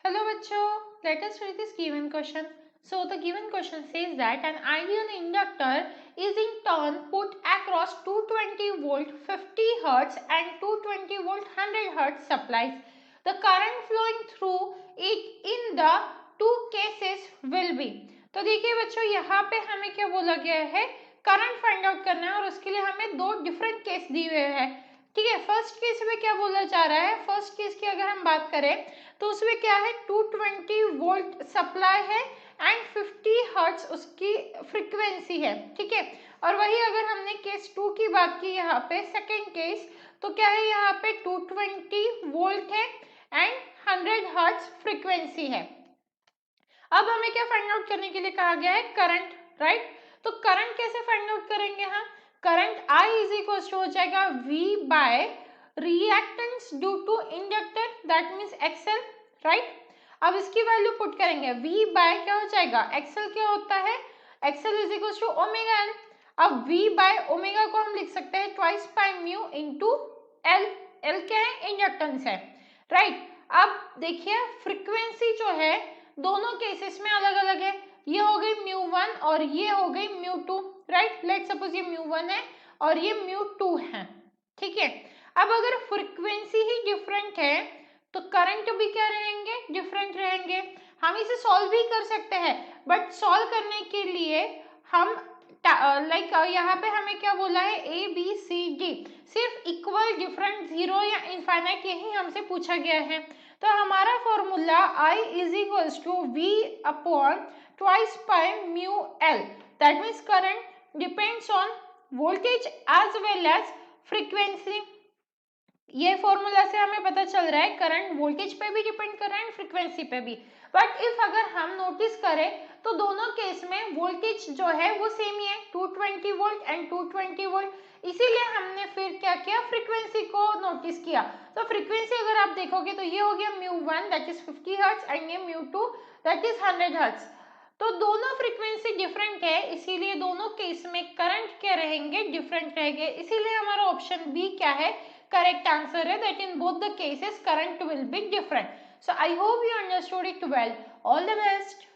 Hello बच्चों, let us read this given question. So the given question says that an ideal inductor is in turn put across 220 volt 50 hertz and 220 volt 100 hertz supplies. The current flowing through it in the two cases will be. तो देखिए बच्चों, यहाँ पे हमें क्या बोला गया है, करंट फाइंड आउट करना है और उसके लिए हमें दो डिफरेंट केस दिए हुए हैं. ठीक है, फर्स्ट केस में क्या बोला जा रहा है, फर्स्ट केस की अगर हम बात करें तो उसमें क्या है, 220 वोल्ट सप्लाई है एंड 50 हर्ट्ज उसकी फ्रीक्वेंसी है. ठीक है, और वही अगर हमने केस 2 की बात की यहाँ पे सेकेंड केस, तो क्या है यहाँ पे 220 वोल्ट है एंड 100 हर्ट्ज फ्रीक्वेंसी है. अब हमें क्या फाइंड आउट करने के लिए कहा गया है, करंट. राइट, तो करंट कैसे फाइंड आउट करेंगे हम, current I is equal to हो जाएगा V by reactance due to inductor, that means XL. Right, अब इसकी वैल्यू पुट करेंगे, V बाय क्या हो जाएगा, एक्सएल क्या होता है, XL is equal to omega L. अब V बाय ओमेगा को हम लिख सकते हैं twice pi mu into L. L क्या है, इंडक्टेंस है. राइट, अब देखिए फ्रीक्वेंसी जो है दोनों केसेस में अलग अलग है. ये हो गई म्यू वन और ये हो गई mu two. Right, let suppose ये म्यू वन है और ये म्यू टू है. ठीक है, अब अगर फ्रीक्वेंसी ही डिफरेंट है तो करंट भी क्या रहेंगे, डिफरेंट रहेंगे. हम इसे सॉल्व भी कर सकते हैं, बट सॉल्व करने के लिए हम यहाँ पे हमें क्या बोला है, ए बी सी डी, सिर्फ इक्वल, डिफरेंट, जीरो या इनफाइनाइट यही हमसे पूछा गया है. तो हमारा formula I is equals to V upon twice pi mu L, that means current depends on voltage as well as frequency. ये फॉर्मूला से हमें पता चल रहा है करंट वोल्टेज पे भी डिपेंड कर रहा है, फ्रीक्वेंसी पे भी. बट इफ अगर हम नोटिस करें तो दोनों केस में वोल्टेज जो है वो सेम ही है, 220 वोल्ट एंड 220 वोल्ट. इसीलिए हमने फिर क्या किया, फ्रीक्वेंसी को नोटिस किया. तो फ्रीक्वेंसी अगर आप देखोगे तो ये हो गया mu one that is 50 hertz and ये mu two that is 100 hertz. तो दोनों फ्रीक्वेंसी डिफरेंट है, इसीलिए दोनों केस में करंट क्या रहेंगे, डिफरेंट रहेंगे. इसीलिए हमारा ऑप्शन बी क्या है, correct answer है, that in both the cases current will be different. So I hope you understood it well. All the best.